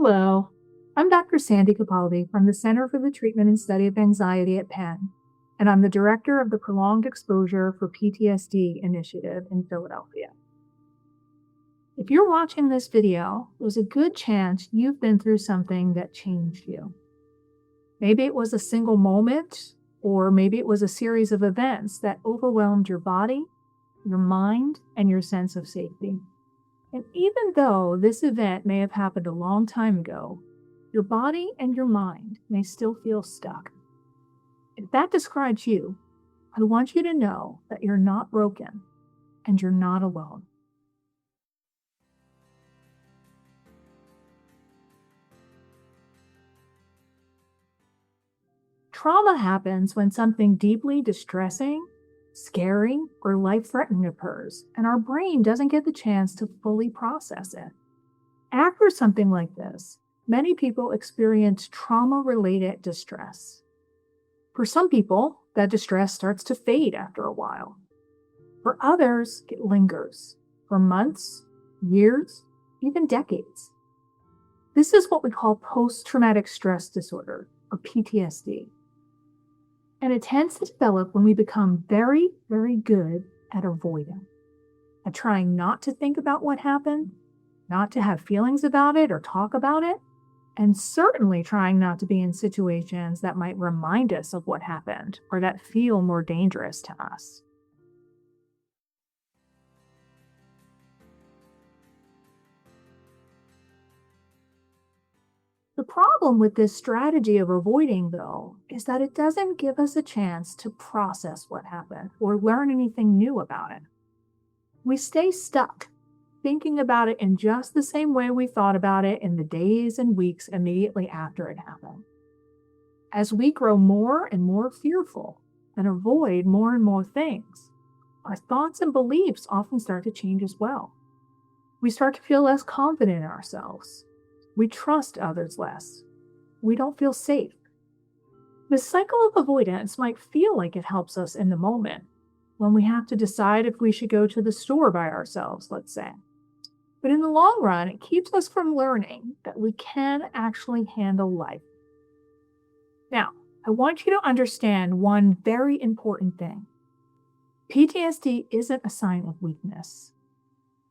Hello, I'm Dr. Sandy Capaldi from the Center for the Treatment and Study of Anxiety at Penn, and I'm the director of the Prolonged Exposure for PTSD initiative in Philadelphia. If you're watching this video, there's a good chance you've been through something that changed you. Maybe it was a single moment, or maybe it was a series of events that overwhelmed your body, your mind, and your sense of safety. And even though this event may have happened a long time ago, your body and your mind may still feel stuck. If that describes you, I want you to know that you're not broken and you're not alone. Trauma happens when something deeply distressing, scary, or life-threatening occurs, and our brain doesn't get the chance to fully process it. After something like this, many people experience trauma-related distress. For some people, that distress starts to fade after a while. For others, it lingers for months, years, even decades. This is what we call post-traumatic stress disorder, or PTSD. And it tends to develop when we become very, very good at avoiding, at trying not to think about what happened, not to have feelings about it or talk about it, and certainly trying not to be in situations that might remind us of what happened or that feel more dangerous to us. The problem with this strategy of avoiding, though, is that it doesn't give us a chance to process what happened or learn anything new about it. We stay stuck, thinking about it in just the same way we thought about it in the days and weeks immediately after it happened. As we grow more and more fearful and avoid more and more things, our thoughts and beliefs often start to change as well. We start to feel less confident in ourselves. We trust others less. We don't feel safe. The cycle of avoidance might feel like it helps us in the moment, when we have to decide if we should go to the store by ourselves, let's say. But in the long run, it keeps us from learning that we can actually handle life. Now, I want you to understand one very important thing. PTSD isn't a sign of weakness.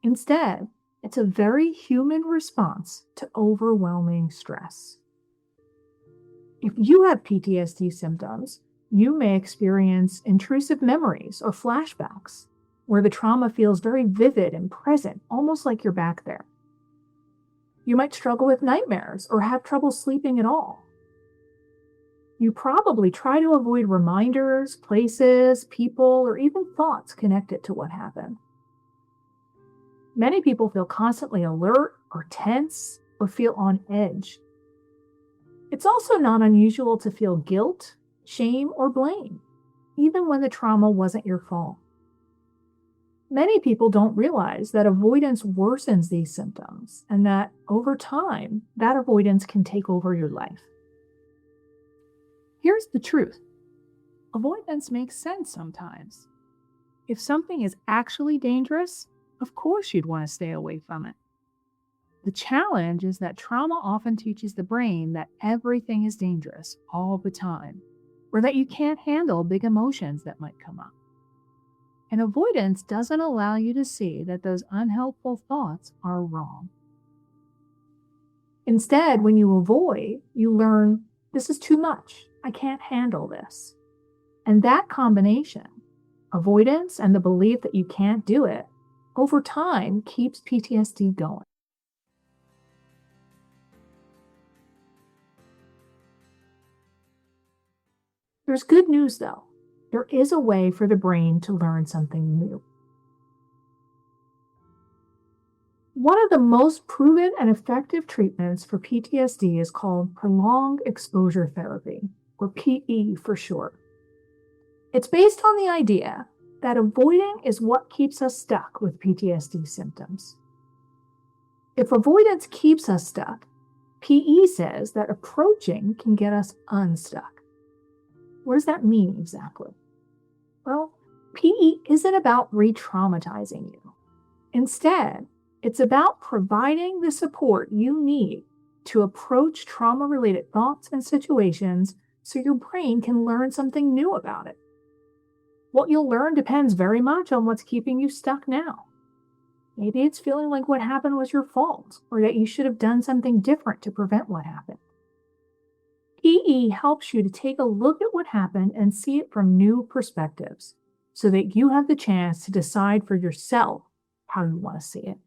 Instead, it's a very human response to overwhelming stress. If you have PTSD symptoms, you may experience intrusive memories or flashbacks, where the trauma feels very vivid and present, almost like you're back there. You might struggle with nightmares or have trouble sleeping at all. You probably try to avoid reminders, places, people, or even thoughts connected to what happened. Many people feel constantly alert or tense or feel on edge. It's also not unusual to feel guilt, shame, or blame, even when the trauma wasn't your fault. Many people don't realize that avoidance worsens these symptoms and that over time, that avoidance can take over your life. Here's the truth. Avoidance makes sense sometimes. If something is actually dangerous, of course you'd want to stay away from it. The challenge is that trauma often teaches the brain that everything is dangerous all the time, or that you can't handle big emotions that might come up. And avoidance doesn't allow you to see that those unhelpful thoughts are wrong. Instead, when you avoid, you learn, this is too much. I can't handle this. And that combination, avoidance and the belief that you can't do it, over time keeps PTSD going. There's good news, though. There is a way for the brain to learn something new. One of the most proven and effective treatments for PTSD is called prolonged exposure therapy, or PE for short. It's based on the idea that avoiding is what keeps us stuck with PTSD symptoms. If avoidance keeps us stuck, PE says that approaching can get us unstuck. What does that mean exactly? Well, PE isn't about re-traumatizing you. Instead, it's about providing the support you need to approach trauma related thoughts and situations so your brain can learn something new about it. What you'll learn depends very much on what's keeping you stuck now. Maybe it's feeling like what happened was your fault, or that you should have done something different to prevent what happened. PE helps you to take a look at what happened and see it from new perspectives so that you have the chance to decide for yourself how you want to see it.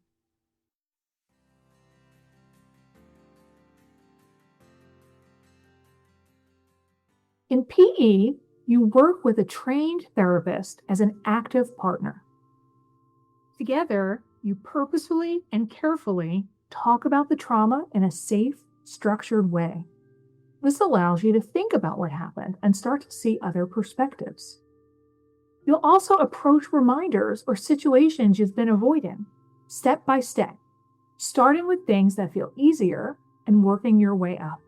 In PE, you work with a trained therapist as an active partner. Together, you purposefully and carefully talk about the trauma in a safe, structured way. This allows you to think about what happened and start to see other perspectives. You'll also approach reminders or situations you've been avoiding, step by step, starting with things that feel easier and working your way up.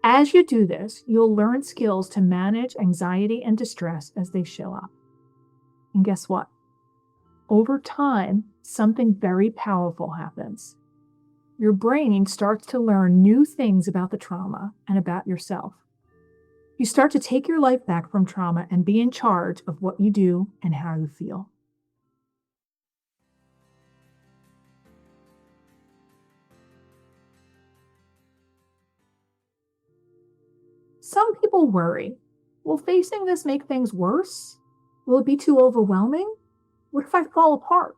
As you do this, you'll learn skills to manage anxiety and distress as they show up. And guess what? Over time, something very powerful happens. Your brain starts to learn new things about the trauma and about yourself. You start to take your life back from trauma and be in charge of what you do and how you feel. Some people worry, will facing this make things worse? Will it be too overwhelming? What if I fall apart?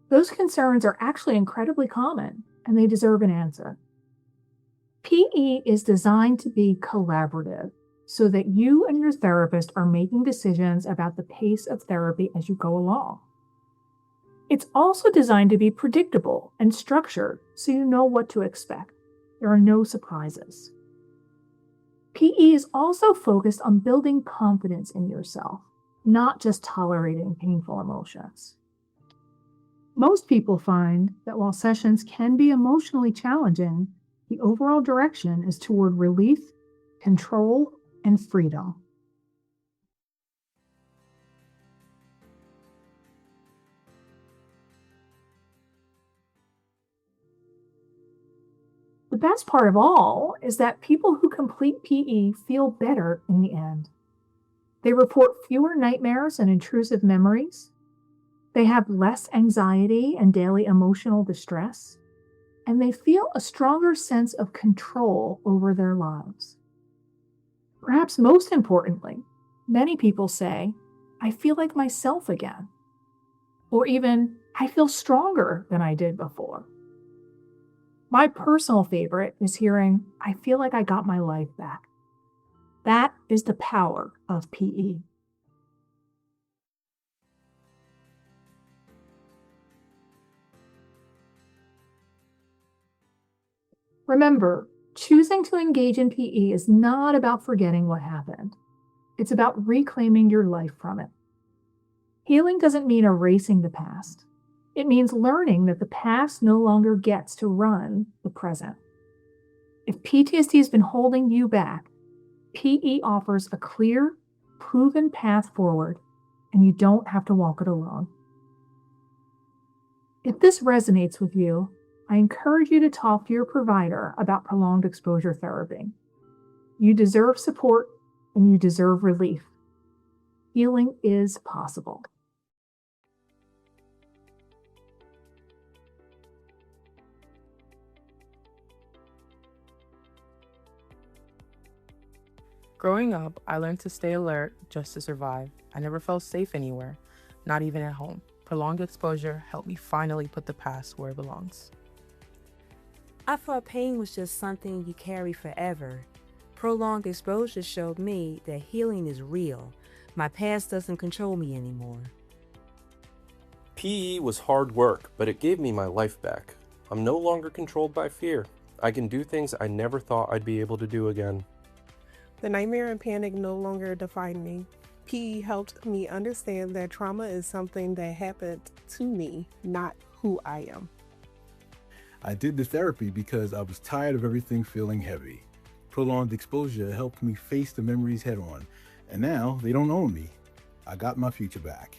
Those concerns are actually incredibly common, and they deserve an answer. PE is designed to be collaborative so that you and your therapist are making decisions about the pace of therapy as you go along. It's also designed to be predictable and structured so you know what to expect. There are no surprises. PE is also focused on building confidence in yourself, not just tolerating painful emotions. Most people find that while sessions can be emotionally challenging, the overall direction is toward relief, control, and freedom. The best part of all is that people who complete PE feel better in the end. They report fewer nightmares and intrusive memories. They have less anxiety and daily emotional distress, and they feel a stronger sense of control over their lives. Perhaps most importantly, many people say, I feel like myself again, or even, I feel stronger than I did before. My personal favorite is hearing, I feel like I got my life back. That is the power of PE. Remember, choosing to engage in PE is not about forgetting what happened. It's about reclaiming your life from it. Healing doesn't mean erasing the past. It means learning that the past no longer gets to run the present. If PTSD has been holding you back, PE offers a clear, proven path forward, and you don't have to walk it alone. If this resonates with you, I encourage you to talk to your provider about prolonged exposure therapy. You deserve support and you deserve relief. Healing is possible. Growing up, I learned to stay alert just to survive. I never felt safe anywhere, not even at home. Prolonged exposure helped me finally put the past where it belongs. I thought pain was just something you carry forever. Prolonged exposure showed me that healing is real. My past doesn't control me anymore. PE was hard work, but it gave me my life back. I'm no longer controlled by fear. I can do things I never thought I'd be able to do again. The nightmare and panic no longer define me. PE helped me understand that trauma is something that happened to me, not who I am. I did the therapy because I was tired of everything feeling heavy. Prolonged exposure helped me face the memories head on, and now they don't own me. I got my future back.